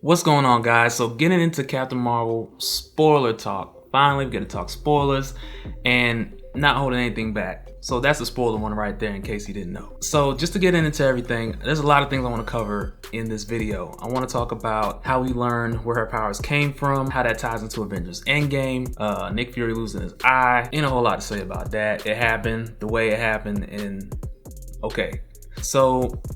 What's going on, guys? So getting into Captain Marvel spoiler talk. Finally, we're gonna talk spoilers and not holding anything back. So that's the spoiler one right there in case you didn't know. So just to get into everything, there's a lot of things I want to cover in this video. I want to talk about how we learned where her powers came from, how that ties into Avengers Endgame, Nick Fury losing his eye. Ain't a whole lot to say about that. It happened the way it happened, and okay.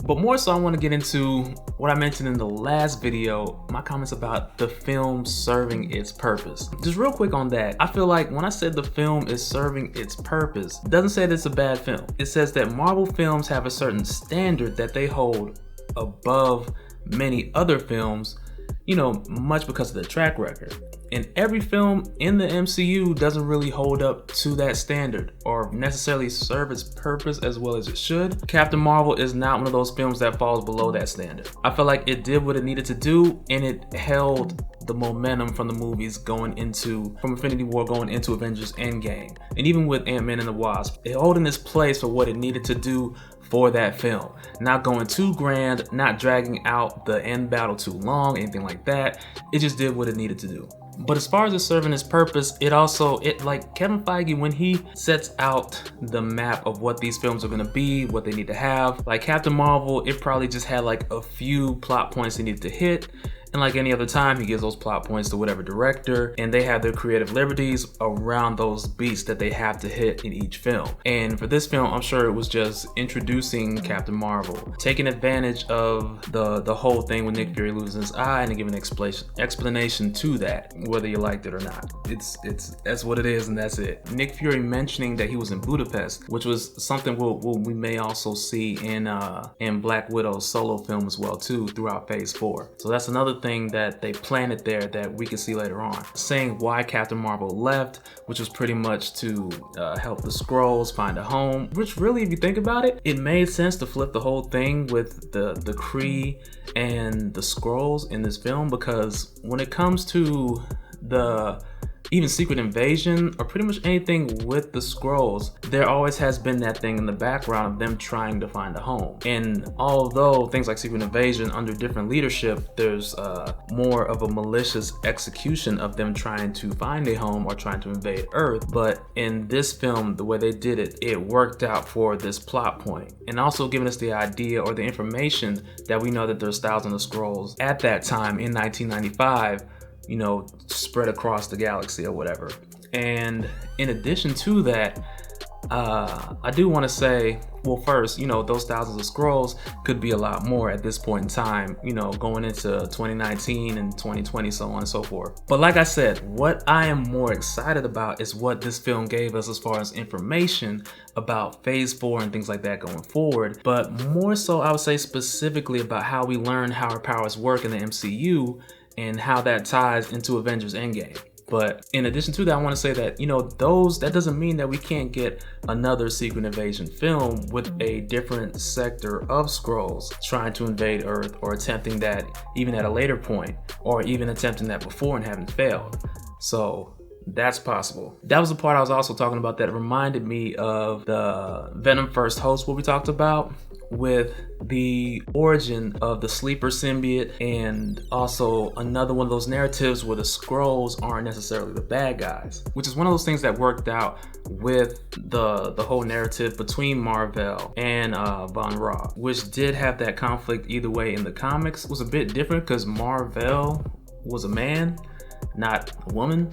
But more so I want to get into what I mentioned in the last video, my comments about the film serving its purpose. Just real quick on that, I feel like when I said the film is serving its purpose, it doesn't say that it's a bad film. It says that Marvel films have a certain standard that they hold above many other films, much because of their track record. And every film in the MCU doesn't really hold up to that standard or necessarily serve its purpose as well as it should. Captain Marvel is not one of those films that falls below that standard. I feel like it did what it needed to do, and it held the momentum from the movies from Infinity War going into Avengers Endgame. And even with Ant-Man and the Wasp, it holding its place for what it needed to do for that film. Not going too grand, not dragging out the end battle too long, anything like that. It just did what it needed to do. But as far as it serving its purpose, it like Kevin Feige, when he sets out the map of what these films are gonna be, what they need to have, like Captain Marvel, it probably just had like a few plot points they needed to hit. And like any other time, he gives those plot points to whatever director, and they have their creative liberties around those beats that they have to hit in each film. And for this film, I'm sure it was just introducing Captain Marvel, taking advantage of the whole thing with Nick Fury losing his eye and giving an explanation to that, whether you liked it or not. That's what it is, and that's it. Nick Fury mentioning that he was in Budapest, which was something we may also see in Black Widow's solo film as well too throughout Phase 4. So that's another thing that they planted there that we can see later on. Saying why Captain Marvel left, which was pretty much to help the Skrulls find a home, which really, if you think about it, it made sense to flip the whole thing with the Kree and the Skrulls in this film, because when it comes to even Secret Invasion or pretty much anything with the Skrulls, there always has been that thing in the background of them trying to find a home. And although things like Secret Invasion under different leadership, there's more of a malicious execution of them trying to find a home or trying to invade Earth. But in this film, the way they did it, it worked out for this plot point. And also giving us the idea or the information that we know that there's thousands of Skrulls at that time in 1995, spread across the galaxy or whatever. And in addition to that, I do want to say, well, first, those thousands of Skrulls could be a lot more at this point in time, going into 2019 and 2020, so on and so forth. But like I said, what I am more excited about is what this film gave us as far as information about Phase 4 and things like that going forward. But more so, I would say specifically about how we learn how our powers work in the MCU and how that ties into Avengers Endgame. But in addition to that, I want to say that, that doesn't mean that we can't get another Secret Invasion film with a different sector of Skrulls trying to invade Earth, or attempting that even at a later point, or even attempting that before and having failed. So that's possible. That was the part I was also talking about that reminded me of the Venom First Host, what we talked about, with the origin of the sleeper symbiote, and also another one of those narratives where the Skrulls aren't necessarily the bad guys, which is one of those things that worked out with the whole narrative between Marvel and Von Raw, which did have that conflict either way. In the comics it was a bit different because Marvel was a man, not a woman.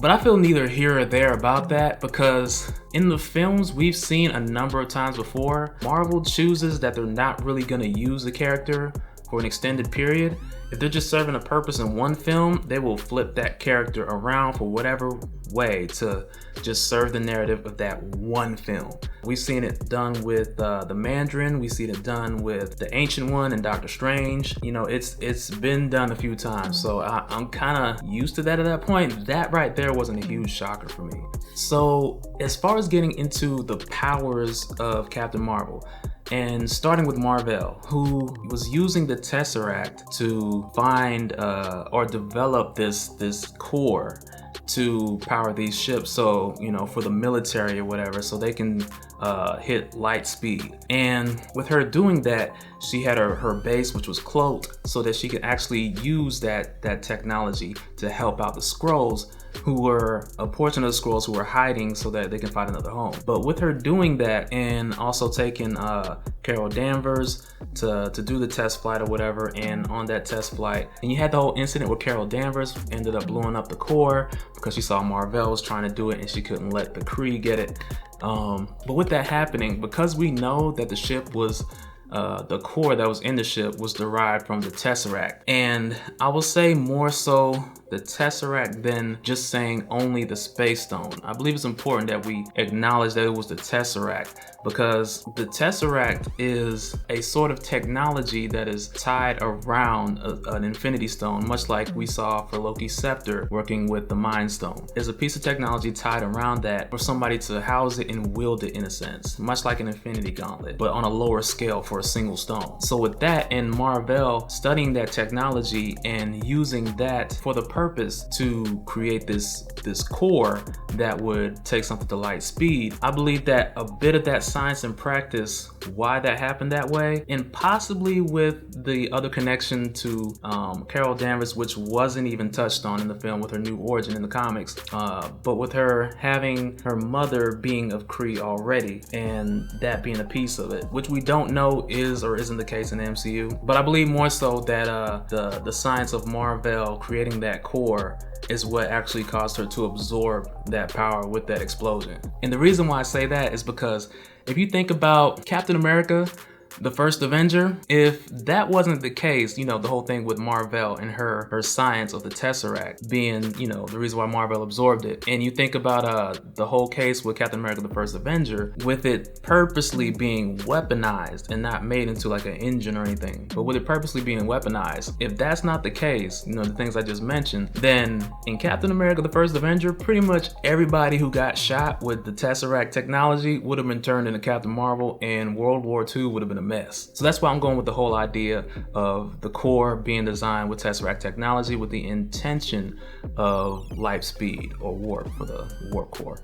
But I feel neither here or there about that, because in the films we've seen a number of times before, Marvel chooses that they're not really going to use the character for an extended period. If they're just serving a purpose in one film, they will flip that character around for whatever way to just serve the narrative of that one film. We've seen it done with the Mandarin. We've seen it done with the Ancient One and Doctor Strange. It's been done a few times, so I'm kind of used to that at that point. That right there wasn't a huge shocker for me. So as far as getting into the powers of Captain Marvel, and starting with Marvel, who was using the Tesseract to find or develop this core to power these ships, so for the military or whatever, so they can hit light speed. And with her doing that, she had her base, which was cloaked, so that she could actually use that technology to help out the Skrulls, who were a portion of the Skrulls who were hiding so that they can find another home. But with her doing that and also taking Carol Danvers to do the test flight or whatever, and on that test flight, and you had the whole incident where Carol Danvers ended up blowing up the core because she saw Mar-Vell was trying to do it and she couldn't let the Kree get it. But with that happening, because we know that the ship was the core that was in the ship was derived from the Tesseract, and I will say more so the Tesseract than just saying only the Space Stone. I believe it's important that we acknowledge that it was the Tesseract, because the Tesseract is a sort of technology that is tied around an Infinity Stone, much like we saw for Loki's scepter working with the Mind Stone. There's a piece of technology tied around that for somebody to house it and wield it in a sense, much like an Infinity Gauntlet, but on a lower scale for a single stone. So with that, and Mar-Vell studying that technology and using that for the purpose to create this core that would take something to light speed, I believe that a bit of that science and practice, why that happened that way, and possibly with the other connection to Carol Danvers, which wasn't even touched on in the film with her new origin in the comics, but with her having her mother being of Kree already, and that being a piece of it, which we don't know is or isn't the case in the MCU. But I believe more so that the science of Mar-Vell creating that core is what actually caused her to absorb that power with that explosion. And the reason why I say that is because if you think about Captain America, the first Avenger, if that wasn't the case, you know, the whole thing with Mar-Vell and her science of the Tesseract being, you know, the reason why Mar-Vell absorbed it, and you think about the whole case with Captain America the First Avenger, with it purposely being weaponized and not made into like an engine or anything, but with it purposely being weaponized, if that's not the case, you know, the things I just mentioned, then in Captain America the First Avenger, pretty much everybody who got shot with the Tesseract technology would have been turned into Captain Marvel, and World War II would have been a mess. So that's why I'm going with the whole idea of the core being designed with Tesseract technology with the intention of light speed or warp for the warp core,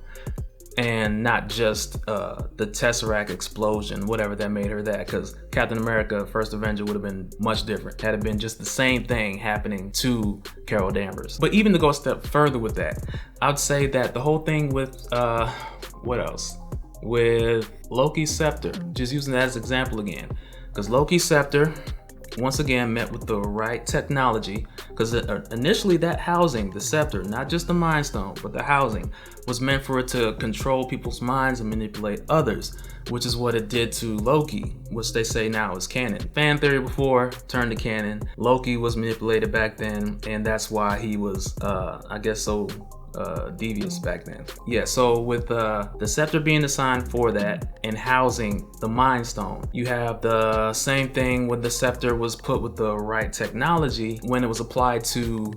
and not just the Tesseract explosion, whatever that made her that, because Captain America First Avenger would have been much different had it been just the same thing happening to Carol Danvers. But even to go a step further with that, I'd say that the whole thing with what else? With Loki's scepter, just using that as an example again, because Loki's scepter once again met with the right technology, because initially that housing, the scepter, not just the Mind Stone, but the housing, was meant for it to control people's minds and manipulate others, which is what it did to Loki, which they say now is canon. Fan theory before turned to canon. Loki was manipulated back then, and that's why he was, I guess, so devious back then. Yeah, so with the scepter being designed for that and housing the Mind Stone, you have the same thing when the scepter was put with the right technology when it was applied to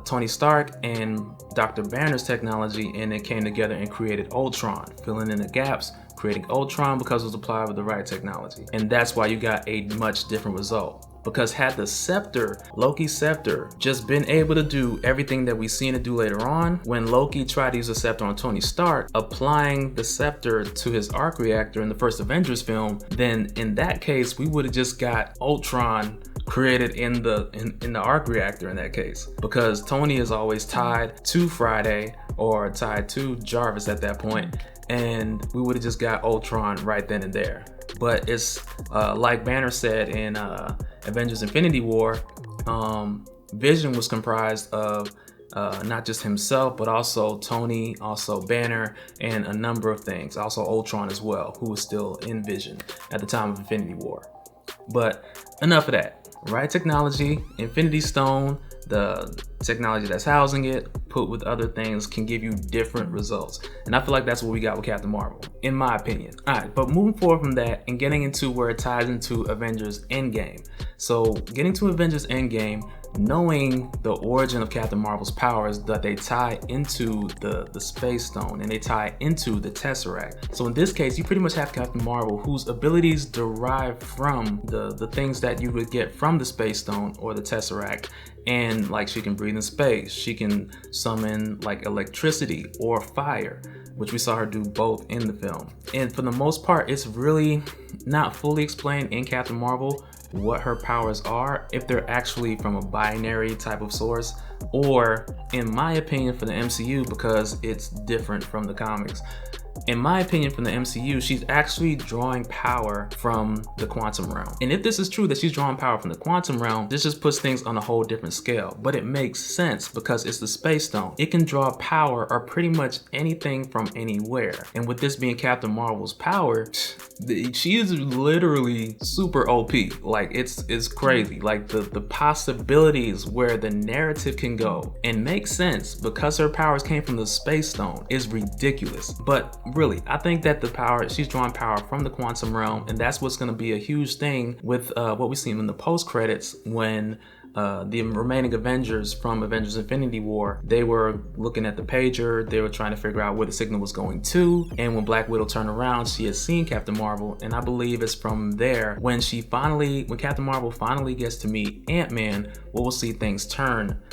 Tony Stark and Dr. Banner's technology, and it came together and created Ultron, filling in the gaps, creating Ultron because it was applied with the right technology. And that's why you got a much different result. Because had the scepter, Loki's scepter, just been able to do everything that we seen it do later on, when Loki tried to use the scepter on Tony Stark, applying the scepter to his arc reactor in the first Avengers film, then in that case, we would have just got Ultron created in the arc reactor in that case. Because Tony is always tied to Friday or tied to Jarvis at that point, and we would have just got Ultron right then and there. But it's like Banner said in Avengers Infinity War, Vision was comprised of not just himself, but also Tony, also Banner, and a number of things. Also Ultron as well, who was still in Vision at the time of Infinity War. But enough of that. Right technology, Infinity Stone, the technology that's housing it, put with other things, can give you different results. And I feel like that's what we got with Captain Marvel, in my opinion. Alright, but moving forward from that and getting into where it ties into Avengers Endgame. So getting to Avengers Endgame, knowing the origin of Captain Marvel's powers, that they tie into the Space Stone and they tie into the Tesseract. So in this case, you pretty much have Captain Marvel, whose abilities derive from the things that you would get from the Space Stone or the Tesseract. And like, she can breathe in space, she can summon like electricity or fire, which we saw her do both in the film. And for the most part, it's really not fully explained in Captain Marvel what her powers are, if they're actually from a binary type of source, or in my opinion for the MCU, because it's different from the comics. In my opinion, from the MCU, she's actually drawing power from the quantum realm. And if this is true that she's drawing power from the quantum realm, this just puts things on a whole different scale. But it makes sense because it's the Space Stone. It can draw power or pretty much anything from anywhere. And with this being Captain Marvel's power, she is literally super OP. Like it's crazy. Like the possibilities where the narrative can go and make sense because her powers came from the Space Stone is ridiculous. But really, I think that the power, she's drawing power from the quantum realm, and that's what's going to be a huge thing with what we see in the post credits when the remaining Avengers from Avengers Infinity War, they were looking at the pager, they were trying to figure out where the signal was going to, and when Black Widow turned around, she had seen Captain Marvel, and I believe it's from there when Captain Marvel finally gets to meet Ant-Man, we'll see things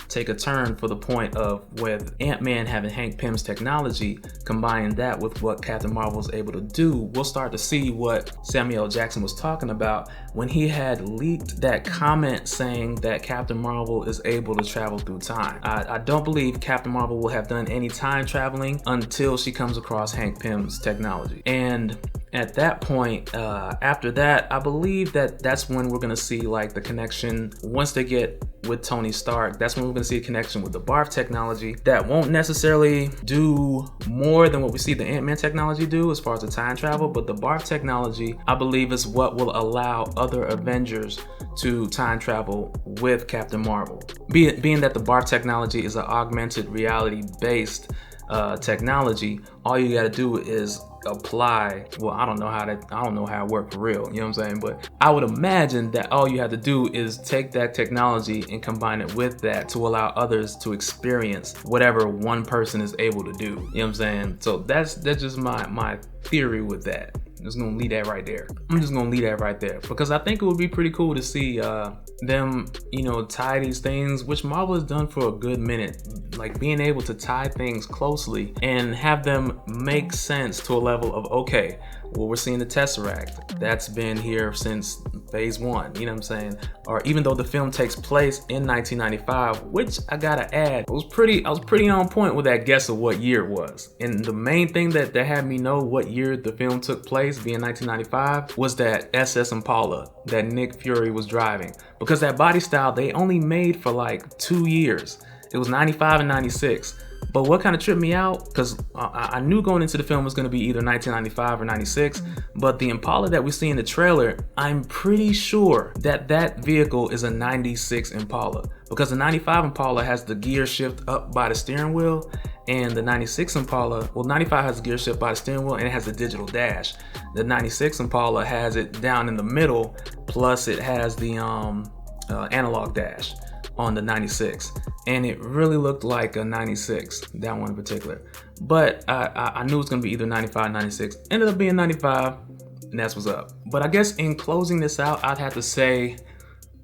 take a turn for the point of with Ant-Man having Hank Pym's technology, combining that with what Captain Marvel was able to do, we'll start to see what Samuel L. Jackson was talking about when he had leaked that comment saying that Captain Marvel is able to travel through time. I don't believe Captain Marvel will have done any time traveling until she comes across Hank Pym's technology. And at that point, after that, I believe that that's when we're gonna see like the connection once they get with Tony Stark. That's when we're gonna see a connection with the Barf technology that won't necessarily do more than what we see the Ant-Man technology do as far as the time travel, but the Barf technology, I believe, is what will allow other Avengers to time travel with Captain Marvel. Being that the Barf technology is an augmented reality based technology, all you gotta do is apply, well, I don't know how it worked for real, you know what I'm saying, but I would imagine that all you have to do is take that technology and combine it with that to allow others to experience whatever one person is able to do, you know what I'm saying. So that's just my theory with that. I'm just gonna leave that right there. Because I think it would be pretty cool to see them, tie these things, which Marvel has done for a good minute, like being able to tie things closely and have them make sense to a level of, okay, well, we're seeing the Tesseract, that's been here since phase 1, you know what I'm saying? Or even though the film takes place in 1995, which I gotta add, I was pretty on point with that guess of what year it was. And the main thing that had me know what year the film took place, being 1995, was that SS Impala that Nick Fury was driving. Because that body style, they only made for like 2 years. It was 95 and 96. But what kind of tripped me out, because I knew going into the film was going to be either 1995 or 96, but the Impala that we see in the trailer, I'm pretty sure that vehicle is a 96 Impala, because the 95 Impala has the gear shift up by the steering wheel, and the 96 Impala, well, 95 has the gear shift by the steering wheel and it has the digital dash. The 96 Impala has it down in the middle, plus it has the analog dash on the 96, and it really looked like a 96, that one in particular. But I knew it was gonna be either 95 or 96. Ended up being 95, and that's what's up. But I guess in closing this out, I'd have to say,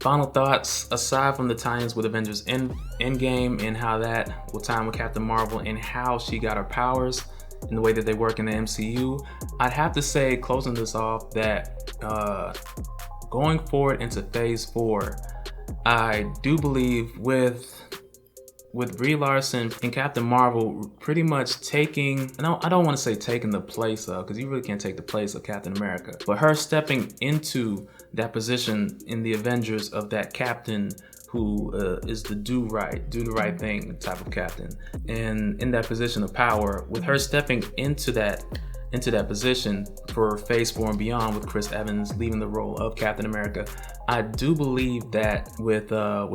final thoughts, aside from the tie-ins with Avengers Endgame and how that will tie in with Captain Marvel and how she got her powers and the way that they work in the MCU, I'd have to say, closing this off, that going forward into phase 4, I do believe with Brie Larson and Captain Marvel pretty much taking, I don't want to say taking the place of, because you really can't take the place of Captain America, but her stepping into that position in the Avengers of that captain who is the do the right thing type of captain, and in that position of power, with her stepping into that position for phase 4 and beyond, with Chris Evans leaving the role of Captain America, I do believe that with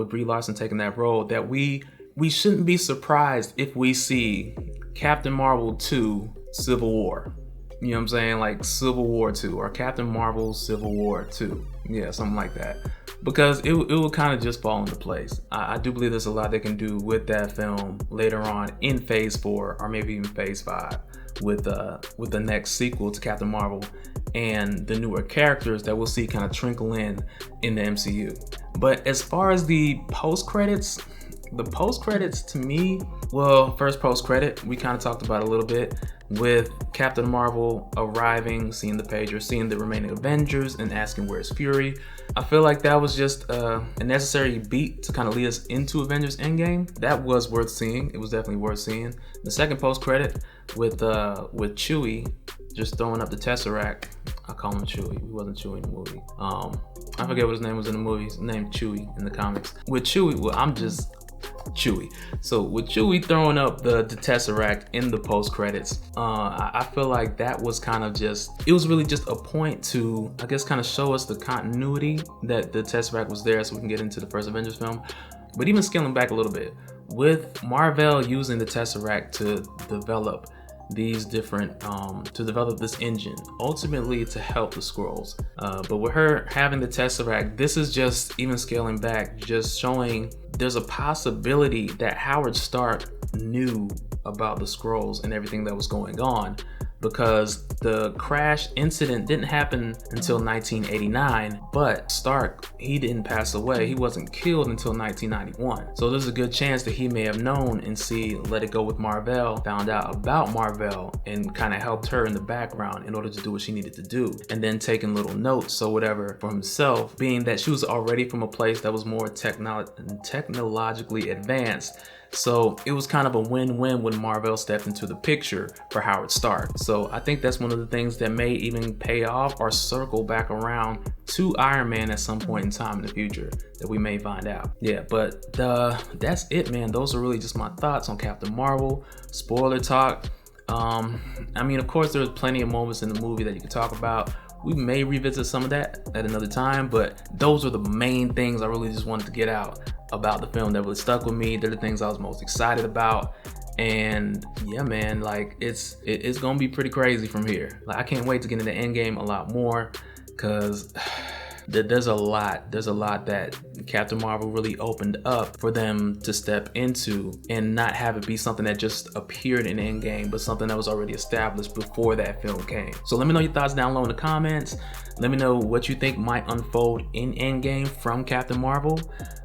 Brie Larson taking that role, that we shouldn't be surprised if we see Captain Marvel 2 Civil War. You know what I'm saying? Like Civil War 2 or Captain Marvel Civil War 2. Yeah, something like that. Because it will kind of just fall into place. I do believe there's a lot they can do with that film later on in phase 4 or maybe even phase 5 with the next sequel to Captain Marvel and the newer characters that we'll see kind of trickle in the MCU. But as far as the post credits, The post credits to me, well, first post credit, we kind of talked about a little bit with Captain Marvel arriving, seeing the pager, seeing the remaining Avengers, and asking where's Fury. I feel like that was just a necessary beat to kind of lead us into Avengers Endgame. That was worth seeing. It was definitely worth seeing. The second post credit with Chewie just throwing up the Tesseract. I call him Chewie. He wasn't Chewie in the movie. I forget what his name was in the movie. His name Chewie in the comics. With Chewie, well, I'm just Chewie. So with Chewie throwing up the Tesseract in the post credits, I feel like that was kind of just, it was really just a point to, I guess, kind of show us the continuity that the Tesseract was there so we can get into the first Avengers film. But even scaling back a little bit, with Marvel using the Tesseract to develop these different to develop this engine, ultimately to help the Skrulls, but with her having the Tesseract, this is just even scaling back, just showing there's a possibility that Howard Stark knew about the Skrulls and everything that was going on, because the crash incident didn't happen until 1989, but Stark, he didn't pass away. He wasn't killed until 1991. So there's a good chance that he may have known and let it go with Marvel, found out about Marvel, and kind of helped her in the background in order to do what she needed to do. And then taking little notes or whatever for himself, being that she was already from a place that was more technologically advanced. So it was kind of a win-win when Marvel stepped into the picture for Howard Stark. So I think that's one of the things that may even pay off or circle back around to Iron Man at some point in time in the future that we may find out. Yeah, but that's it, man. Those are really just my thoughts on Captain Marvel. Spoiler talk. I mean, of course, there's plenty of moments in the movie that you can talk about. We may revisit some of that at another time, but those are the main things I really just wanted to get out about the film that really stuck with me. They're the things I was most excited about. And yeah, man, like it's gonna be pretty crazy from here. Like I can't wait to get into Endgame a lot more, because there's a lot that Captain Marvel really opened up for them to step into and not have it be something that just appeared in Endgame, but something that was already established before that film came. So let me know your thoughts down low in the comments. Let me know what you think might unfold in Endgame from Captain Marvel,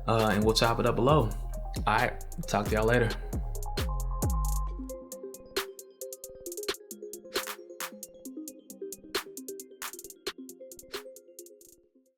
and we'll chop it up below. All right, talk to y'all later.